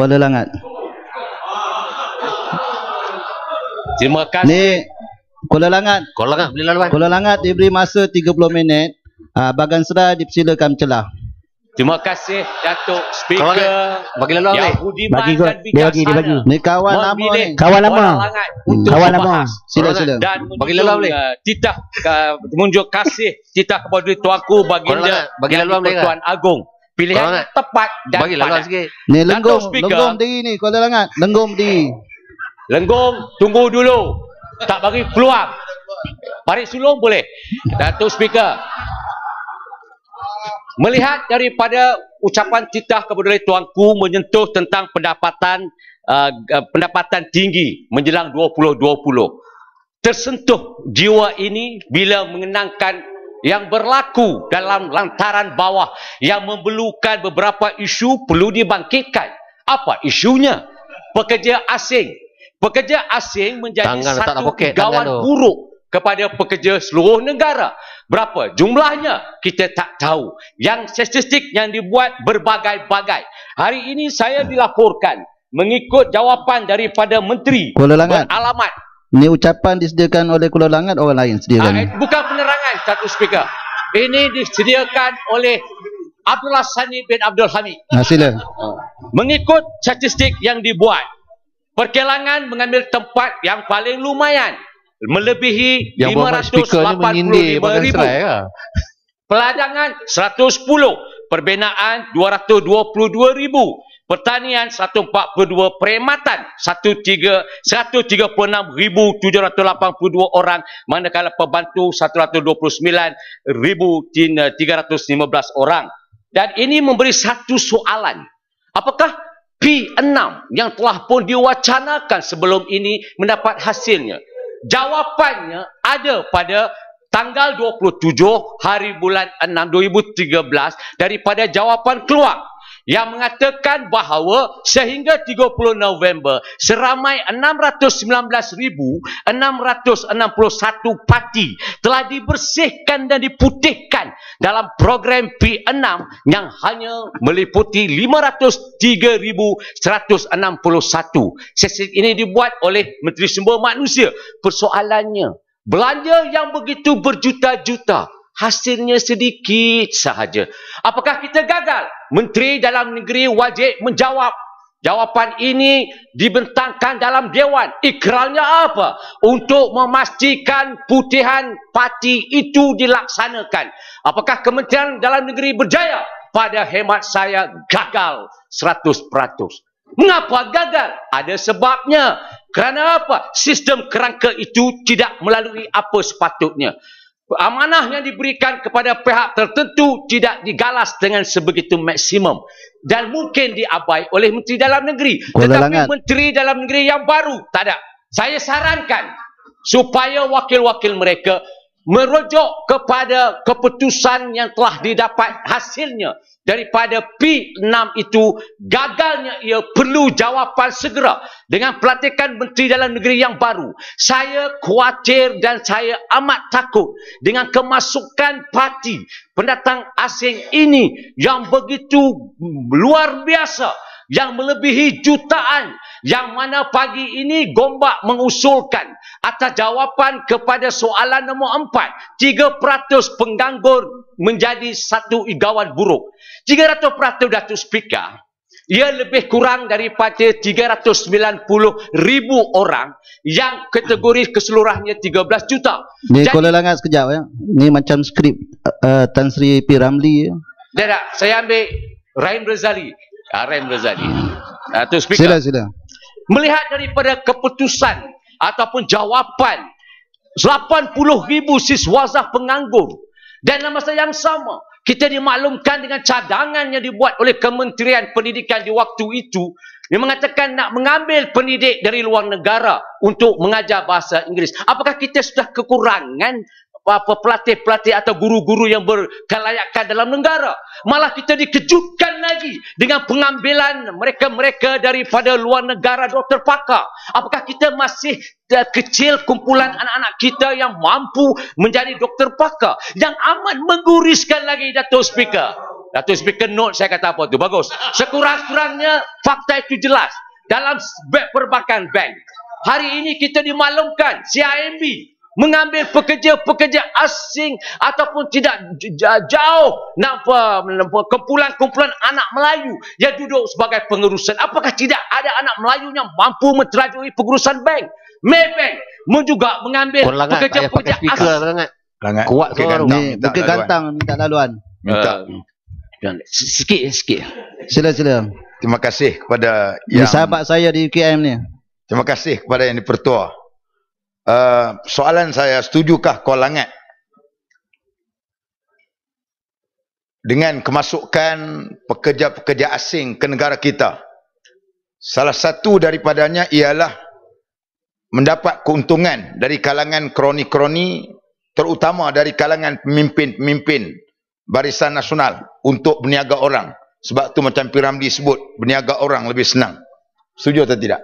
Kuala Langat. Terima kasih. Ni Kuala Langat. Kuala Langat, boleh laluan. Kuala Langat diberi masa 30 minit. Bagan Serah dipersilakan celah. Terima kasih Datuk Speaker bagi laluan yang boleh. budiman Bagi dan bijaksana. Ni kawan lama ni. Kawan lama. Untuk Kawan lama. membahas Sila. dan Bagi laluan boleh. titah menunjuk kasih titah kepada tuanku baginda Bagi Yang laluan boleh ke? Tuan Agong. Pilihan Kuala Langat. tepat dan Bagi laluan padat. sikit. Ni Lenggong, Speaker. Lenggong diri ni Kuala Langat. Lenggong diri. Lenggong, tunggu dulu. Tak bagi peluang. Parit sulung boleh. Datuk Speaker. Melihat daripada ucapan titah kepada tuanku menyentuh tentang pendapatan tinggi menjelang 2020. Tersentuh jiwa ini bila mengenangkan yang berlaku dalam lantaran bawah yang memerlukan beberapa isu perlu dibangkitkan. Apa isunya? Pekerja asing. Pekerja asing menjadi Tangan letak dalam satu poket, gawan tangan tu. buruk kepada pekerja seluruh negara. Berapa jumlahnya kita tak tahu. Yang statistik yang dibuat berbagai-bagai. Hari ini saya dilaporkan mengikut jawapan daripada Menteri Kuala Langat. beralamat. Ni ucapan disediakan oleh Kuala Langat, orang lain sediakan. Bukan penerangan satu speaker. Ini disediakan oleh Abdullah Sani bin Abdul Hamid. Sila. Mengikut statistik yang dibuat, perkelangan mengambil tempat yang paling lumayan, melebihi Yang berhormat speaker ni menyindir Bagan 585,000. Serai ke? Peladangan 110, perbinaan 222,000, pertanian 142, perkhidmatan 136,782 orang, manakala pembantu 129,315 orang. Dan ini memberi satu soalan. Apakah P6 yang telah pun diwacanakan sebelum ini mendapat hasilnya? Jawapannya ada pada tanggal 27 hari bulan 6 2013 daripada jawapan keluar yang mengatakan bahawa sehingga 30 November seramai 619,661 parti telah dibersihkan dan diputihkan dalam program P6 yang hanya meliputi 503,161. Statistik ini dibuat oleh Menteri Sumber Manusia. Persoalannya, belanja yang begitu berjuta-juta, hasilnya sedikit sahaja. Apakah kita gagal? Menteri Dalam Negeri wajib menjawab. Jawapan ini dibentangkan dalam Dewan. Ikrarnya apa? Untuk memastikan putihan parti itu dilaksanakan. Apakah Kementerian Dalam Negeri berjaya? Pada hemat saya gagal 100%. Mengapa gagal? Ada sebabnya. Kerana apa? Sistem kerangka itu tidak melalui apa sepatutnya. Amanah yang diberikan kepada pihak tertentu tidak digalas dengan sebegitu maksimum dan mungkin diabai oleh Menteri Dalam Negeri. Tetapi Menteri Dalam Negeri yang baru tak ada. Saya sarankan supaya wakil-wakil mereka merujuk kepada keputusan yang telah didapat hasilnya daripada P6 itu. Gagalnya ia perlu jawapan segera dengan pelantikan Menteri Dalam Negeri yang baru. Saya khawatir dan saya amat takut dengan kemasukan parti pendatang asing ini yang begitu luar biasa, yang melebihi jutaan, yang mana pagi ini Gombak mengusulkan atas jawapan kepada soalan nombor 4, 3% penganggur menjadi satu igawan buruk. 300% Datuk Speaker, ia lebih kurang daripada 390,000 orang yang kategori keseluruhannya 13 juta. Ni Kuala Langat sekejap ya. Ni macam skrip Tan Sri P. Ramlee ya. Tak, saya ambil Rahim Razali. Rahim Razali. Datuk Speaker. Sila. Melihat daripada keputusan ataupun jawapan 80,000 siswazah penganggur dan dalam masa yang sama kita dimaklumkan dengan cadangan yang dibuat oleh Kementerian Pendidikan di waktu itu yang mengatakan nak mengambil pendidik dari luar negara untuk mengajar bahasa Inggeris. Apakah kita sudah kekurangan pelatih-pelatih atau guru-guru yang berkelayakan dalam negara? Malah kita dikejutkan lagi dengan pengambilan mereka-mereka daripada luar negara doktor pakar. Apakah kita masih kecil kumpulan anak-anak kita yang mampu menjadi doktor pakar? Yang amat mengguriskan lagi Datuk Speaker, Datuk Speaker note saya kata apa tu. Bagus. Sekurang-kurangnya fakta itu jelas. Dalam perbankan bank. Hari ini kita dimaklumkan CIMB mengambil pekerja-pekerja asing ataupun tidak jauh kumpulan-kumpulan anak Melayu yang duduk sebagai pengurusan. Apakah tidak ada anak Melayu yang mampu menterajui pengurusan bank? Maybank juga mengambil pekerja-pekerja asing. Kuat suara. Ni Bukit Gantang minta laluan. Sikit. Sila. Terima kasih kepada Ini sahabat saya di UKM ni. Terima kasih kepada Yang di-Pertua. Soalan saya, setujukah Kuala Langat dengan kemasukan pekerja-pekerja asing ke negara kita? Salah satu daripadanya ialah mendapat keuntungan dari kalangan kroni-kroni, terutama dari kalangan pemimpin-pemimpin Barisan Nasional untuk berniaga orang. Sebab tu macam P. Ramlee sebut, berniaga orang lebih senang. Setuju atau tidak?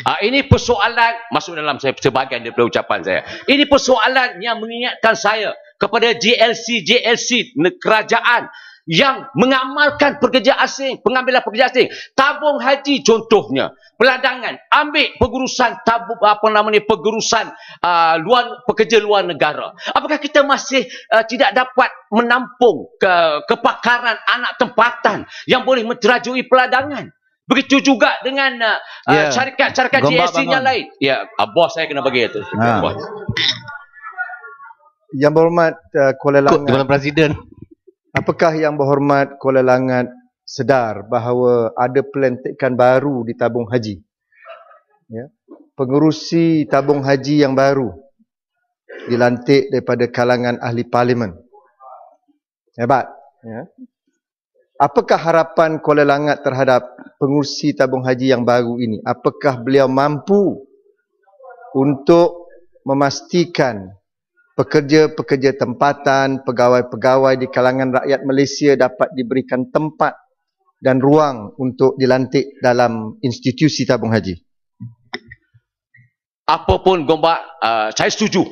Ini persoalan, masuk dalam sebahagian daripada ucapan saya. Ini persoalan yang mengingatkan saya kepada JLC kerajaan yang mengamalkan pekerja asing, pengambilan pekerja asing. Tabung haji contohnya, peladangan, ambil pengurusan pengurusan pekerja luar negara. Apakah kita masih tidak dapat menampung kepakaran anak tempatan yang boleh menterajui peladangan? Begitu juga dengan syarikat-syarikat JSC yang lain. Ya, bos saya kena bagi itu. Yang berhormat Kuala Langat, Tuan Presiden. apakah Yang berhormat Kuala Langat sedar bahawa ada pelantikan baru di tabung haji? Ya. Pengerusi tabung haji yang baru dilantik daripada kalangan ahli parlimen. Hebat. Ya. Apakah harapan Kuala Langat terhadap pengurusi tabung haji yang baru ini? Apakah beliau mampu untuk memastikan pekerja-pekerja tempatan, pegawai-pegawai di kalangan rakyat Malaysia dapat diberikan tempat dan ruang untuk dilantik dalam institusi tabung haji? Apapun Gombak, saya setuju.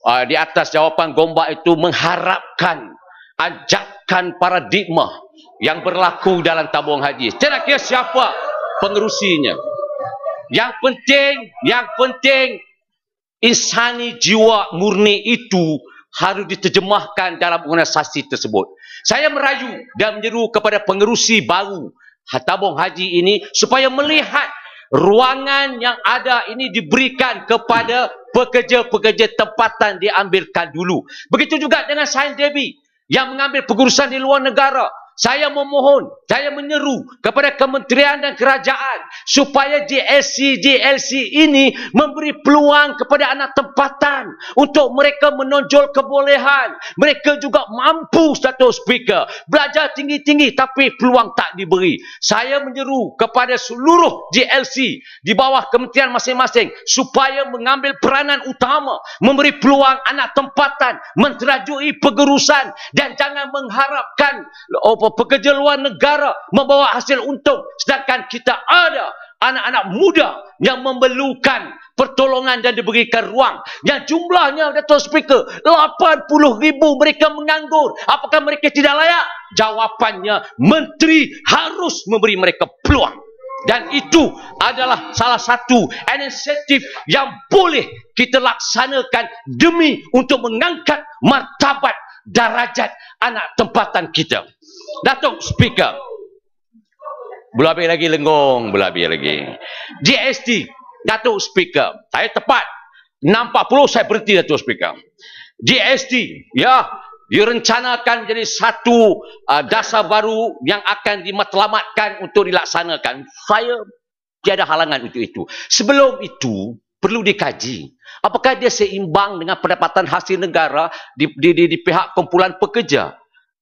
Di atas jawapan Gombak itu mengharapkan ajakan paradigma yang berlaku dalam tabung haji. Tidak kira siapa pengerusinya. Yang penting insani jiwa murni itu harus diterjemahkan dalam organisasi tersebut. Saya merayu dan menyeru kepada pengerusi baru tabung haji ini supaya melihat ruangan yang ada ini diberikan kepada pekerja-pekerja tempatan, diambilkan dulu. Begitu juga dengan Sain Debbie yang mengambil pengurusan di luar negara. Saya memohon, saya menyeru kepada kementerian dan kerajaan supaya JLC ini memberi peluang kepada anak tempatan untuk mereka menonjol kebolehan. Mereka juga mampu, Datuk Speaker, belajar tinggi-tinggi tapi peluang tak diberi. Saya menyeru kepada seluruh JLC di bawah kementerian masing-masing supaya mengambil peranan utama, memberi peluang anak tempatan menterajui pengurusan dan jangan mengharapkan pekerja luar negara membawa hasil untung, sedangkan kita ada anak-anak muda yang memerlukan pertolongan dan diberikan ruang yang jumlahnya, Datuk Speaker, 80,000 mereka menganggur. Apakah mereka tidak layak? Jawapannya, menteri harus memberi mereka peluang. Dan itu adalah salah satu inisiatif yang boleh kita laksanakan demi untuk mengangkat martabat darajat anak tempatan kita. Datuk Speaker, berlabih lagi lenggong, berlabih lagi. GST, Datuk Speaker, saya tepat 6.40 saya berhenti, Datuk Speaker. GST, ya, direncanakan menjadi satu dasar baru yang akan dimatlamatkan untuk dilaksanakan. Saya tiada halangan untuk itu. Sebelum itu, perlu dikaji apakah dia seimbang dengan pendapatan hasil negara di pihak kumpulan pekerja.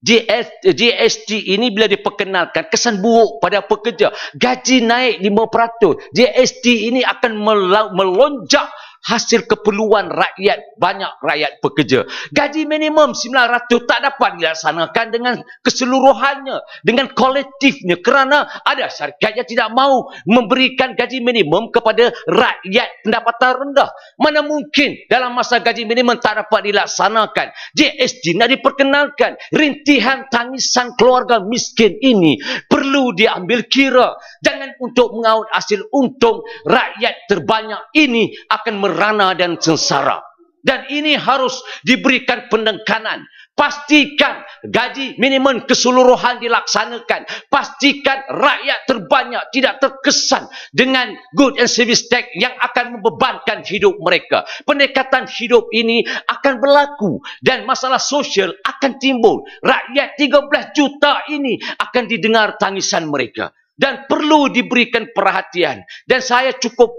GST ini bila diperkenalkan, kesan buruk pada pekerja. Gaji naik 5%. GST ini akan melonjak hasil keperluan rakyat, banyak rakyat pekerja. Gaji minimum 900 tak dapat dilaksanakan dengan keseluruhannya, dengan kolektifnya, kerana ada syarikat yang tidak mahu memberikan gaji minimum kepada rakyat pendapatan rendah. Mana mungkin dalam masa gaji minimum tak dapat dilaksanakan. GST nak diperkenalkan. Rintihan tangisan keluarga miskin ini perlu diambil kira. Jangan untuk mengaut hasil untung rakyat terbanyak ini akan merana dan sengsara. Dan ini harus diberikan penekanan. Pastikan gaji minimum keseluruhan dilaksanakan. Pastikan rakyat terbanyak tidak terkesan dengan good and service tax yang akan membebankan hidup mereka. Pendekatan hidup ini akan berlaku dan masalah sosial akan timbul. Rakyat 13 juta ini akan didengar tangisan mereka. Dan perlu diberikan perhatian. Dan saya cukup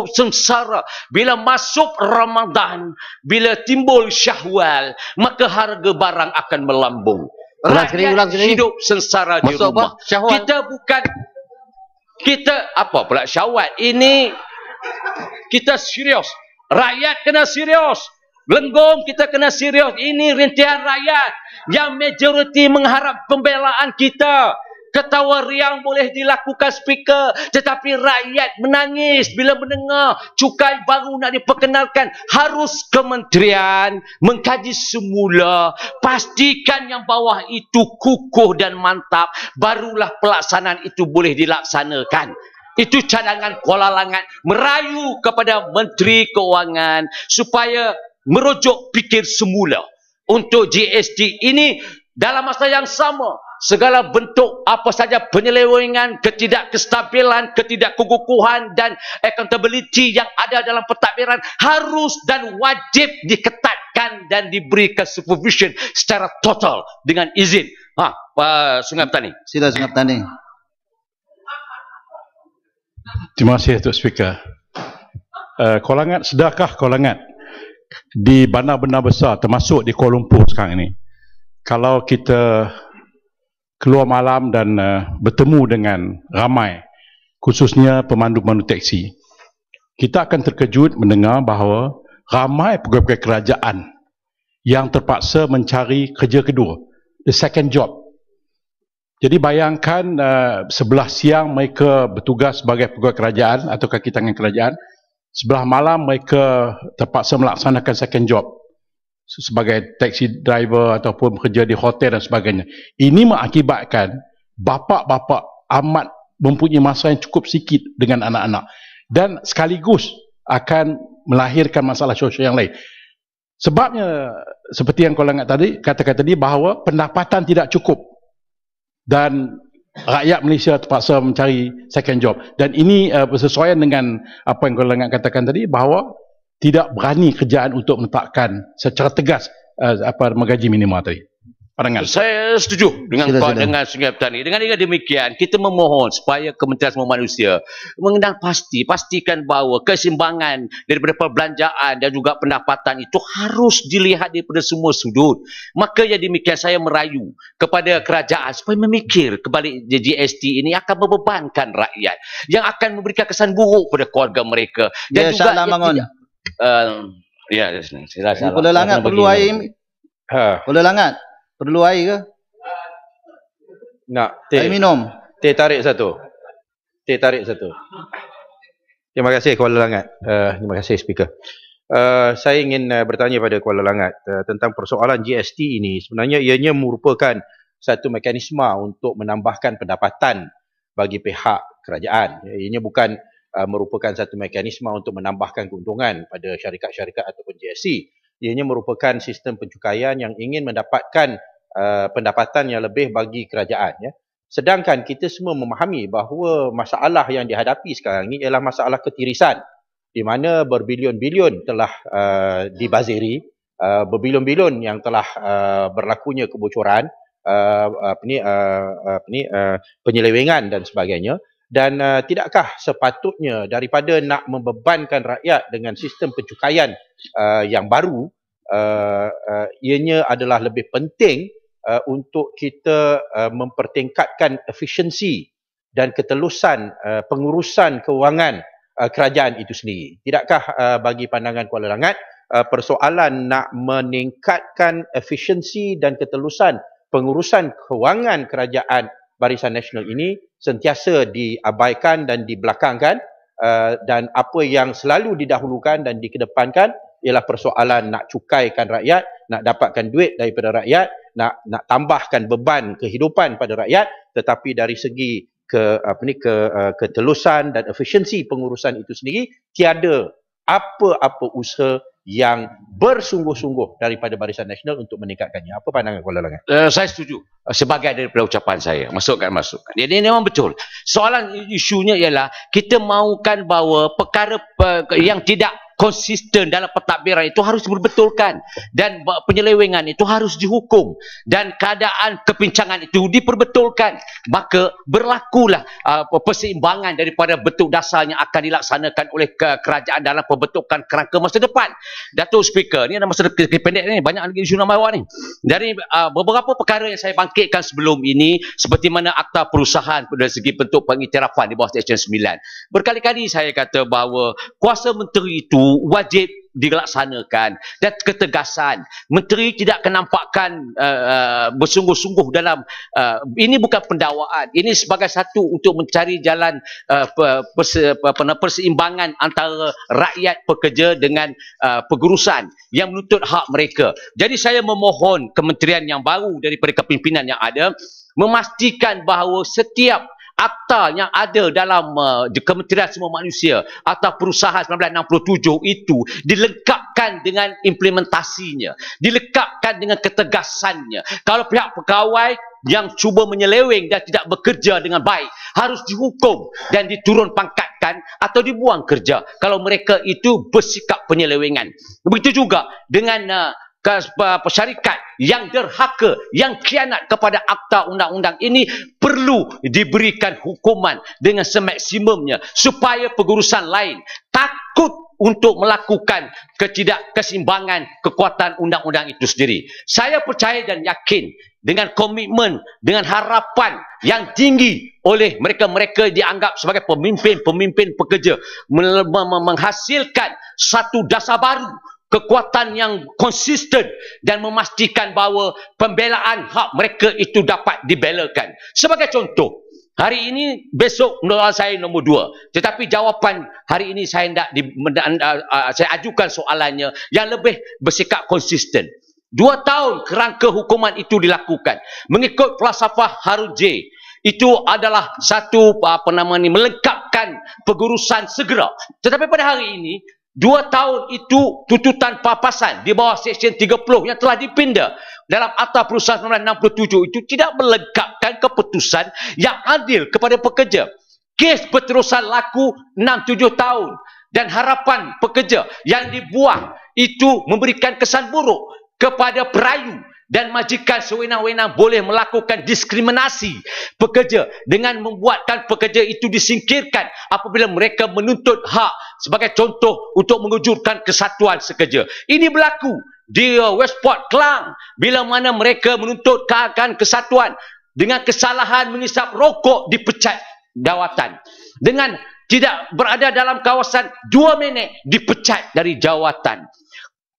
sengsara bila masuk Ramadan, bila timbul Syawal, maka harga barang akan melambung. Rakyat hidup sengsara di rumah. Kita apa pula Syawal? Ini kita serius. Rakyat kena serius. Lenggong kita kena serius. Ini rintihan rakyat yang majoriti mengharap pembelaan kita. Ketawa riang boleh dilakukan speaker, tetapi rakyat menangis bila mendengar cukai baru nak diperkenalkan. Harus kementerian mengkaji semula, pastikan yang bawah itu kukuh dan mantap, barulah pelaksanaan itu boleh dilaksanakan. Itu cadangan Kuala Langat merayu kepada Menteri Keuangan supaya merujuk fikir semula untuk GST ini. Dalam masa yang sama, segala bentuk apa saja penyelewengan, ketidakkestabilan, ketidakkukuhan dan accountability yang ada dalam pentadbiran harus dan wajib diketatkan dan diberikan supervision secara total dengan izin. Sungai Petani. Sila Sungai Petani. Terima kasih Tuan Speaker. Kuala Langat, sedarkah Kuala Langat di bandar-bandar besar termasuk di Kuala Lumpur sekarang ini, kalau kita keluar malam dan bertemu dengan ramai, khususnya pemandu-pemandu teksi, kita akan terkejut mendengar bahawa ramai pegawai-pegawai kerajaan yang terpaksa mencari kerja kedua, the second job. Jadi bayangkan 11 siang mereka bertugas sebagai pegawai kerajaan atau kaki tangan kerajaan, sebelah malam mereka terpaksa melaksanakan second job sebagai taxi driver ataupun bekerja di hotel dan sebagainya. Ini mengakibatkan bapa-bapa amat mempunyai masa yang cukup sikit dengan anak-anak dan sekaligus akan melahirkan masalah sosial yang lain. Sebabnya seperti yang kau langat tadi, katakan tadi bahawa pendapatan tidak cukup dan rakyat Malaysia terpaksa mencari second job. Dan ini bersesuaian dengan apa yang kau langat katakan tadi, bahawa tidak berani kerajaan untuk menetapkan secara tegas gaji minimum tadi. Pandangan. Saya setuju dengan dengan Sungai Petani. Dengan demikian, kita memohon supaya Kementerian Sumber Manusia pastikan bahawa keseimbangan daripada perbelanjaan dan juga pendapatan itu harus dilihat daripada semua sudut. Maka yang demikian saya merayu kepada kerajaan supaya memikir kembali GST ini akan membebankan rakyat yang akan memberikan kesan buruk pada keluarga mereka. Dan juga silakan. Kuala Langat perlu air. Kuala Langat perlu air ke? Nak air minum. Teh tarik satu. Terima kasih Kuala Langat. Terima kasih Speaker. Saya ingin bertanya pada Kuala Langat tentang persoalan GST ini. Sebenarnya ianya merupakan satu mekanisme untuk menambahkan pendapatan bagi pihak kerajaan. Ianya bukan merupakan satu mekanisme untuk menambahkan keuntungan pada syarikat-syarikat ataupun GST. Ianya merupakan sistem pencukaian yang ingin mendapatkan pendapatan yang lebih bagi kerajaan. Ya. Sedangkan kita semua memahami bahawa masalah yang dihadapi sekarang ini ialah masalah ketirisan, di mana berbilion-bilion telah dibaziri, berbilion-bilion yang telah berlakunya kebocoran, penyelewengan dan sebagainya. Dan tidakkah sepatutnya daripada nak membebankan rakyat dengan sistem pencukaian yang baru, ianya adalah lebih penting untuk kita mempertingkatkan efisiensi dan ketelusan pengurusan kewangan kerajaan itu sendiri. Tidakkah bagi pandangan Kuala Langat persoalan nak meningkatkan efisiensi dan ketelusan pengurusan kewangan kerajaan Barisan Nasional ini sentiasa diabaikan dan dibelakangkan, dan apa yang selalu didahulukan dan dikedepankan ialah persoalan nak cukaikan rakyat, nak dapatkan duit daripada rakyat, nak tambahkan beban kehidupan pada rakyat, tetapi dari segi ketelusan dan efisiensi pengurusan itu sendiri tiada apa-apa usaha yang bersungguh-sungguh daripada Barisan Nasional untuk meningkatkannya. Apa pandangan Kuala Langat? Saya setuju. Sebagai daripada ucapan saya. Masukkan. Ini memang betul. Soalan isunya ialah kita mahukan bahawa perkara yang tidak konsisten dalam pentadbiran itu harus diperbetulkan, dan penyelewengan itu harus dihukum, dan keadaan kepincangan itu diperbetulkan, maka berlakulah perseimbangan daripada bentuk dasar yang akan dilaksanakan oleh kerajaan dalam pembentukan kerangka masa depan. Datuk Speaker, ni ada masa pendek ni, banyak lagi isu nama awak ni. Dari beberapa perkara yang saya bangkitkan sebelum ini, seperti mana akta perusahaan dari segi bentuk pengiktirafan di bawah Seksyen 9, berkali-kali saya kata bahawa kuasa menteri itu wajib dilaksanakan, dan ketegasan menteri tidak akan nampakkan bersungguh-sungguh dalam ini bukan pendakwaan, ini sebagai satu untuk mencari jalan perseimbangan antara rakyat pekerja dengan pengurusan yang menuntut hak mereka. Jadi saya memohon kementerian yang baru daripada kepimpinan yang ada memastikan bahawa setiap akta yang ada dalam Kementerian Semua Manusia, Akta Perusahaan 1967 itu dilengkapkan dengan implementasinya, dilengkapkan dengan ketegasannya. Kalau pihak pegawai yang cuba menyeleweng dan tidak bekerja dengan baik harus dihukum dan diturun pangkatkan atau dibuang kerja kalau mereka itu bersikap penyelewengan. Begitu juga dengan syarikat yang derhaka, yang khianat kepada akta undang-undang ini perlu diberikan hukuman dengan semaksimumnya supaya pengurusan lain takut untuk melakukan ketidakkeseimbangan kekuatan undang-undang itu sendiri. Saya percaya dan yakin dengan komitmen, dengan harapan yang tinggi oleh mereka-mereka dianggap sebagai pemimpin-pemimpin pekerja menghasilkan satu dasar baru, kekuatan yang konsisten, dan memastikan bahawa pembelaan hak mereka itu dapat dibelakan. Sebagai contoh, hari ini, besok saya nombor 2. Tetapi jawapan hari ini saya saya ajukan soalannya yang lebih bersikap konsisten. 2 tahun kerangka hukuman itu dilakukan. Mengikut falsafah Harun J, itu adalah satu melengkapkan pengurusan segera. Tetapi pada hari ini 2 tahun itu tuntutan papasan di bawah Seksyen 30 yang telah dipinda dalam Akta Perusahaan 1967 itu tidak melengkapkan keputusan yang adil kepada pekerja. Kes berterusan laku 6-7 tahun, dan harapan pekerja yang dibuang itu memberikan kesan buruk kepada perayu, dan majikan sewenang-wenang boleh melakukan diskriminasi pekerja dengan membuatkan pekerja itu disingkirkan apabila mereka menuntut hak, sebagai contoh untuk mewujudkan kesatuan sekerja. Ini berlaku di Westport Klang bila mana mereka menuntut kehakikan kesatuan dengan kesalahan mengisap rokok dipecat jawatan, dengan tidak berada dalam kawasan 2 minit dipecat dari jawatan.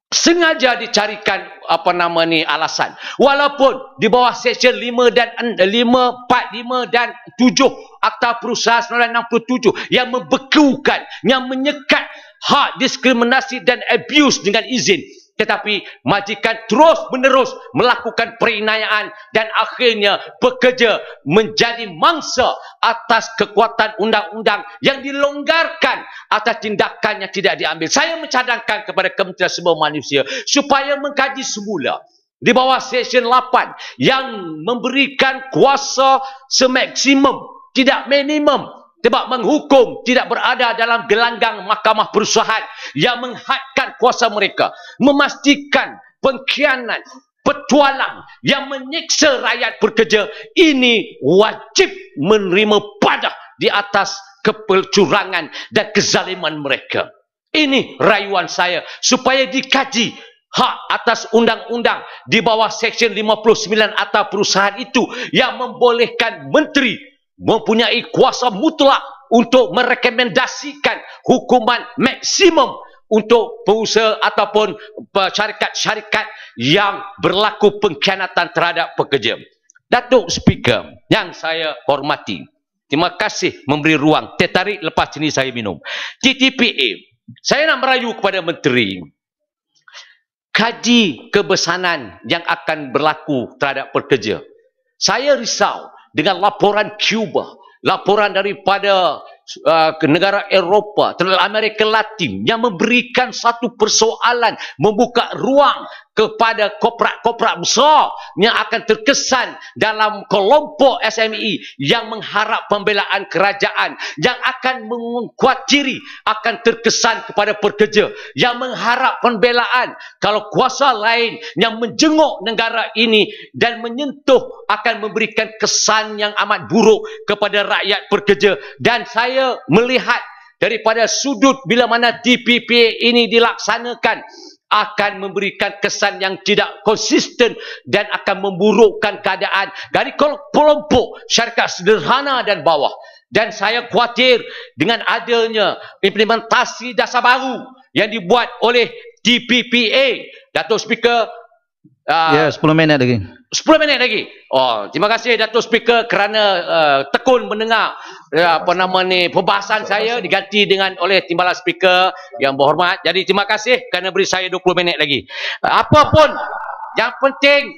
Sengaja dicarikan alasan, walaupun di bawah Seksyen 5 dan 5, 4, 5 dan 7 Akta Perusahaan 1967 yang membekukan, yang menyekat hak diskriminasi dan abuse dengan izin, tetapi majikan terus menerus melakukan perinayaan, dan akhirnya pekerja menjadi mangsa atas kekuatan undang-undang yang dilonggarkan atas tindakan yang tidak diambil. Saya mencadangkan kepada Kementerian Sumber Manusia supaya mengkaji semula di bawah Seksyen 8 yang memberikan kuasa semaksimum, tidak minimum, sebab menghukum tidak berada dalam gelanggang Mahkamah Perusahaan yang menghadkan kuasa mereka, memastikan pengkhianat, petualang yang menyiksa rakyat pekerja ini wajib menerima padah di atas kecurangan dan kezaliman mereka. Ini rayuan saya supaya dikaji hak atas undang-undang di bawah Seksyen 59 Akta Perusahaan itu yang membolehkan menteri mempunyai kuasa mutlak untuk merekomendasikan hukuman maksimum untuk pengusaha ataupun syarikat-syarikat yang berlaku pengkhianatan terhadap pekerja. Datuk Speaker yang saya hormati, terima kasih memberi ruang. Teh tarik lepas ini saya minum. TTPA, saya nak merayu kepada Menteri, kaji kebesanan yang akan berlaku terhadap pekerja. Saya risau dengan laporan Cuba, laporan daripada negara Eropah, Amerika Latin yang memberikan satu persoalan, membuka ruang kepada korporat-korporat besar yang akan terkesan dalam kelompok SME yang mengharap pembelaan kerajaan, yang akan mengkhuatiri akan terkesan kepada pekerja yang mengharap pembelaan kalau kuasa lain yang menjenguk negara ini dan menyentuh akan memberikan kesan yang amat buruk kepada rakyat pekerja. Dan saya melihat daripada sudut bila mana TPPA ini dilaksanakan akan memberikan kesan yang tidak konsisten dan akan memburukkan keadaan dari kelompok syarikat sederhana dan bawah. Dan saya khawatir dengan adanya implementasi dasar baru yang dibuat oleh TPPA. Datuk Speaker, Ya, 10 minit lagi. 10 minit lagi. Oh, terima kasih Datuk Speaker kerana tekun mendengar perbahasan saya diganti dengan oleh Timbalan Speaker yang berhormat. Jadi terima kasih kerana beri saya 20 minit lagi. Apapun yang penting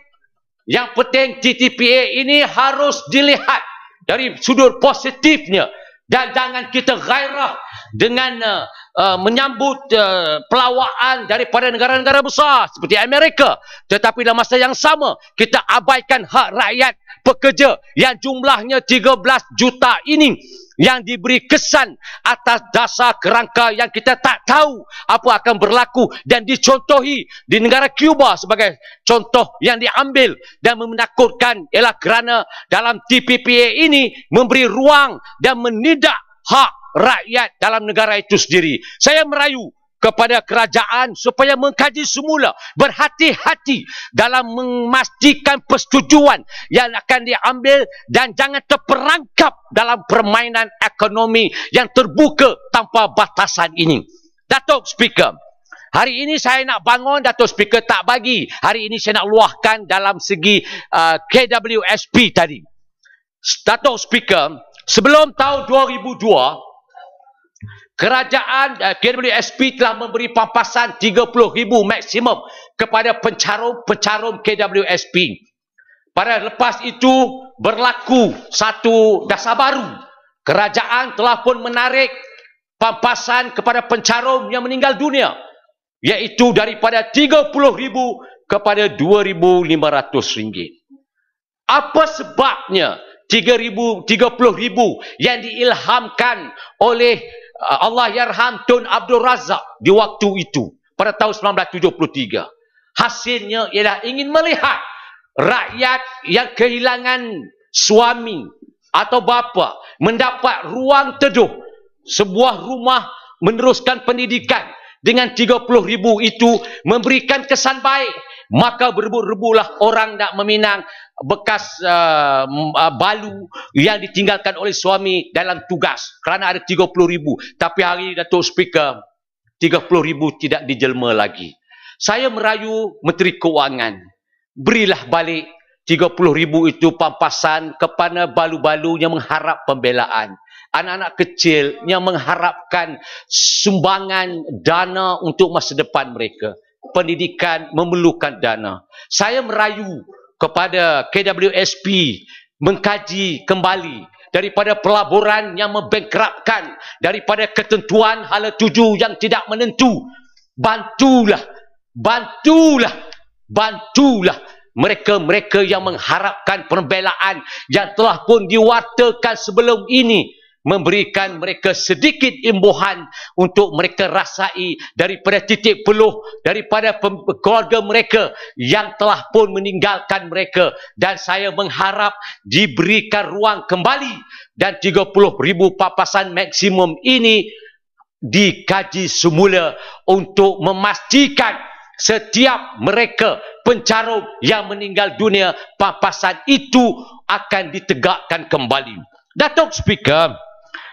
TTPA ini harus dilihat dari sudut positifnya dan jangan kita gairah dengan menyambut pelawaan daripada negara-negara besar seperti Amerika, tetapi dalam masa yang sama kita abaikan hak rakyat pekerja yang jumlahnya 13 juta ini yang diberi kesan atas dasar kerangka yang kita tak tahu apa akan berlaku dan dicontohi di negara Cuba sebagai contoh yang diambil dan menakutkan ialah kerana dalam TPPA ini memberi ruang dan menidak hak rakyat dalam negara itu sendiri. Saya merayu kepada kerajaan supaya mengkaji semula, berhati-hati dalam memastikan persetujuan yang akan diambil dan jangan terperangkap dalam permainan ekonomi yang terbuka tanpa batasan ini. Datuk Speaker, hari ini saya nak bangun, Datuk Speaker tak bagi. Hari ini saya nak luahkan dalam segi KWSP tadi. Datuk Speaker, sebelum tahun 2002, kerajaan KWSP telah memberi pampasan 30,000 maksimum kepada pencarum-pencarum KWSP. Pada lepas itu berlaku satu dasar baru. Kerajaan telah pun menarik pampasan kepada pencarum yang meninggal dunia, iaitu daripada 30,000 kepada 2,500 ringgit. Apa sebabnya 30,000 yang diilhamkan oleh Allah yarham Tun Abdul Razak di waktu itu pada tahun 1973? Hasilnya ialah ingin melihat rakyat yang kehilangan suami atau bapa mendapat ruang teduh, sebuah rumah, meneruskan pendidikan. Dengan 30,000 itu memberikan kesan baik, maka berebut-rebutlah orang nak meminang bekas balu yang ditinggalkan oleh suami dalam tugas kerana ada 30,000. Tapi hari ini Datuk Speaker, 30,000 tidak dijelma lagi. Saya merayu Menteri Keuangan, berilah balik 30,000 itu pampasan kepada balu-balu yang mengharap pembelaan. Anak-anak kecil yang mengharapkan sumbangan dana untuk masa depan mereka. Pendidikan memerlukan dana. Saya merayu kepada KWSP mengkaji kembali daripada pelaburan yang membangkrupkan, daripada ketentuan hala tuju yang tidak menentu. Bantulah mereka-mereka yang mengharapkan pembelaan yang telah pun diwartakan sebelum ini, memberikan mereka sedikit imbuhan untuk mereka rasai daripada titik peluh daripada keluarga mereka yang telah pun meninggalkan mereka. Dan saya mengharap diberikan ruang kembali dan 30,000 pampasan maksimum ini dikaji semula untuk memastikan setiap mereka pencarum yang meninggal dunia, pampasan itu akan ditegakkan kembali. Datuk Speaker,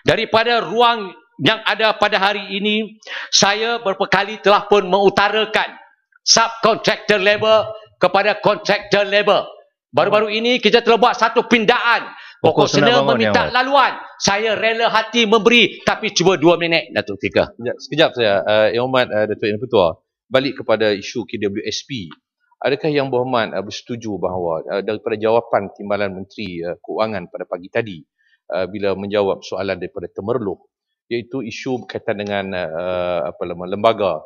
daripada ruang yang ada pada hari ini, saya berkali telah pun mengutarakan subcontractor labor kepada contractor labor. Baru-baru ini kita telah buat satu pindaan. Pokok Sena meminta laluan. Saya rela hati memberi, tapi cuba 2 minit, Datuk Speaker. Sekejap saya, Yang Hormat Datuk Yang Ketua, balik kepada isu KWSP. Adakah Yang Berhormat bersetuju bahawa daripada jawapan Timbalan Menteri Keuangan pada pagi tadi bila menjawab soalan daripada Temerloh, iaitu isu berkaitan dengan lembaga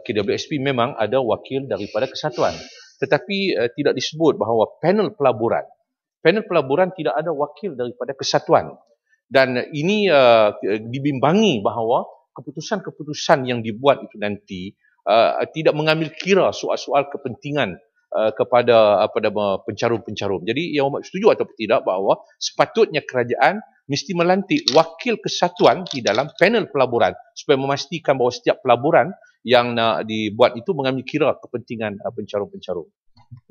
KWSP memang ada wakil daripada kesatuan, tetapi tidak disebut bahawa panel pelaburan tidak ada wakil daripada kesatuan, dan ini dibimbangi bahawa keputusan-keputusan yang dibuat itu nanti tidak mengambil kira soal-soal kepentingan kepada pencarum-pencarum. Jadi Yang Hormat setuju atau tidak bahawa sepatutnya kerajaan mesti melantik wakil kesatuan di dalam panel pelaburan supaya memastikan bahawa setiap pelaburan yang nak dibuat itu mengambil kira kepentingan pencarum-pencarum.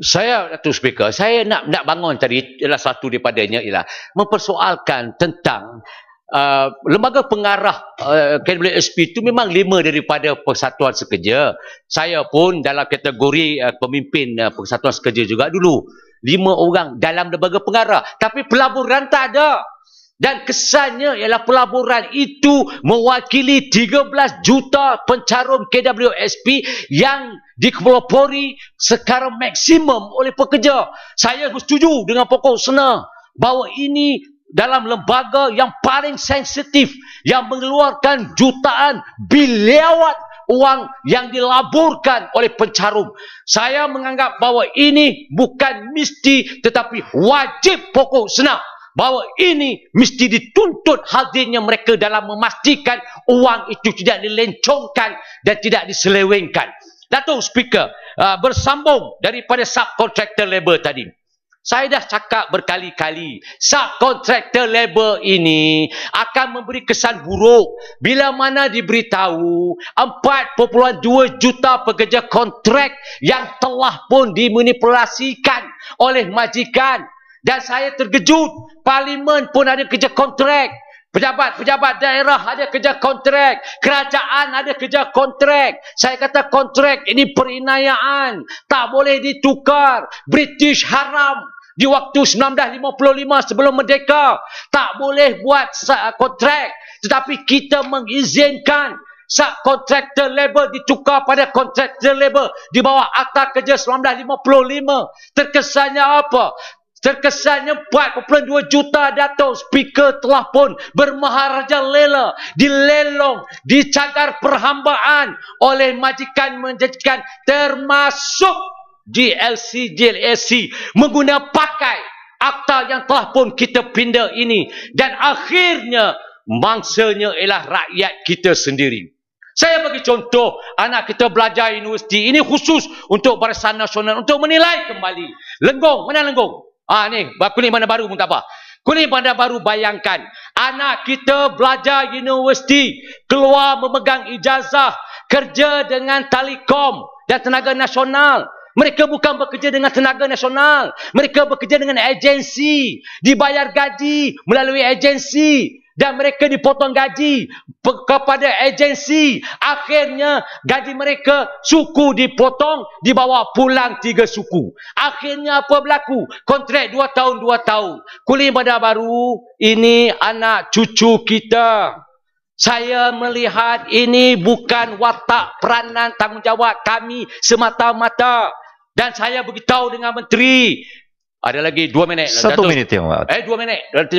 Saya, Datuk Speaker, saya nak bangun tadi ialah satu daripadanya ialah mempersoalkan tentang lembaga pengarah KWSP itu memang 5 daripada Persatuan Sekerja. Saya pun dalam kategori pemimpin Persatuan Sekerja juga dulu. 5 orang dalam lembaga pengarah. Tapi pelaburan tak ada. Dan kesannya ialah pelaburan itu mewakili 13 juta pencarum KWSP yang dipelopori secara maksimum oleh pekerja. Saya bersetuju dengan Pokok Sena bahawa ini dalam lembaga yang paling sensitif, yang mengeluarkan jutaan biliawan wang yang dilaburkan oleh pencarum. Saya menganggap bahawa ini bukan mesti tetapi wajib Pokok Sena, bahawa ini mesti dituntut hadirnya mereka dalam memastikan wang itu tidak dilencongkan dan tidak diselewengkan. Datuk Speaker, bersambung daripada subcontractor labor tadi. Saya dah cakap berkali-kali, subcontractor labor ini akan memberi kesan buruk bila mana diberitahu 4.2 juta pekerja kontrak yang telah pun dimanipulasikan oleh majikan. Dan saya terkejut, Parlimen pun ada kerja kontrak. Pejabat-pejabat daerah ada kerja kontrak. Kerajaan ada kerja kontrak. Saya kata kontrak ini perinayaan. Tak boleh ditukar. British haram. Di waktu 1955 sebelum merdeka. Tak boleh buat kontrak. Tetapi kita mengizinkan subcontractor labor ditukar pada contractor labor di bawah Akta Kerja 1955. Terkesannya apa? Terkesannya 4.2 juta Datuk Speaker telah pun bermaharaja lela, dilelong, dicagar perhambaan oleh majikan-majikan termasuk GLC, JLSC mengguna pakai akta yang telah pun kita pindah ini, dan akhirnya mangsanya ialah rakyat kita sendiri. Saya bagi contoh, anak kita belajar universiti, ini khusus untuk Barisan Nasional untuk menilai kembali. Lenggong, mana Lenggong? Ni, kulit Bandar Baru pun tak apa. Kulit Bandar Baru, bayangkan anak kita belajar universiti, keluar memegang ijazah, kerja dengan Telekom dan Tenaga Nasional. Mereka bukan bekerja dengan Tenaga Nasional, mereka bekerja dengan agensi, dibayar gaji melalui agensi, dan mereka dipotong gaji kepada agensi. Akhirnya gaji mereka suku dipotong, dibawa pulang 3 suku. Akhirnya apa berlaku? Kontrak 2 tahun 2 tahun. Kulit Bandar Baru ini anak cucu kita. Saya melihat ini bukan watak peranan tanggungjawab kami semata-mata. Dan saya beritahu dengan menteri. Ada lagi 2 minit. 1 minit yang Mak. 2 minit. 40.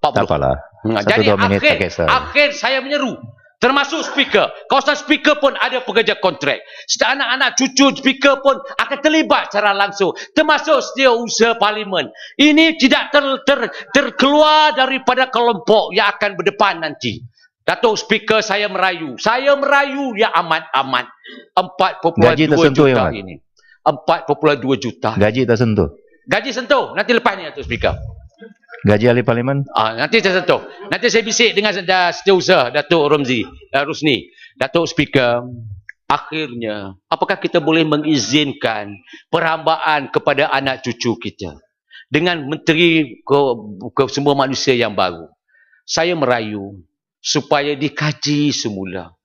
Tak apalah. Jadi 1-2 minit tak kisah. akhir saya menyeru, termasuk speaker, kawasan speaker pun ada pekerja kontrak. Anak-anak cucu speaker pun akan terlibat secara langsung, termasuk setiausaha Parlimen. Ini tidak terkeluar daripada kelompok yang akan berdepan nanti. Datuk Speaker, saya merayu ya amat-amat 4.2 juta ini. 4.2 juta. Gaji tak sentuh. Gaji sentuh nanti lepas ni, Datuk Speaker. Gaji ahli parlimen? Nanti saya sentuh. Nanti saya bisik dengan setiausaha Datuk Rusni. Datuk Speaker, akhirnya apakah kita boleh mengizinkan perhambaan kepada anak cucu kita dengan menteri ke semua manusia yang baru? saya merayu supaya dikaji semula.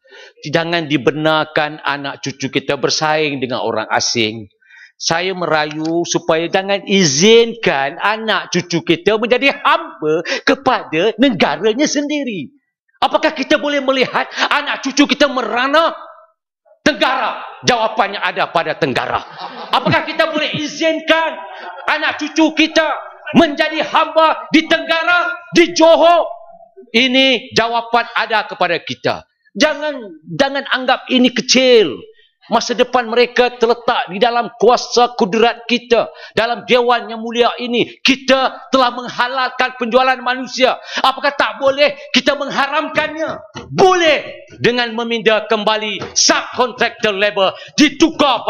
Jangan dibenarkan anak cucu kita bersaing dengan orang asing. Saya merayu supaya jangan izinkan anak cucu kita menjadi hamba kepada negaranya sendiri. Apakah kita boleh melihat anak cucu kita merana Tenggara? Jawapannya ada pada Tenggara. Apakah kita boleh izinkan anak cucu kita menjadi hamba di Tenggara, di Johor? Ini jawapan ada kepada kita. Jangan anggap ini kecil. Masa depan mereka terletak di dalam kuasa kudrat kita. Dalam Dewan yang mulia ini, kita telah menghalalkan penjualan manusia. Apakah tak boleh kita mengharamkannya? Boleh, dengan meminda kembali subcontractor labor ditukar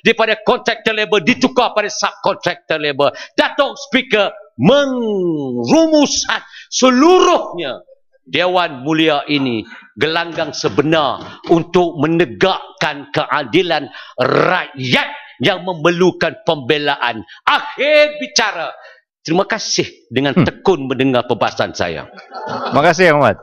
daripada contractor labor ditukar pada subcontractor labor. Datuk Speaker merumuskan seluruhnya Dewan mulia ini gelanggang sebenar untuk menegakkan keadilan rakyat yang memerlukan pembelaan. Akhir bicara. Terima kasih dengan tekun mendengar perbahasan saya. Terima kasih, Ahmad.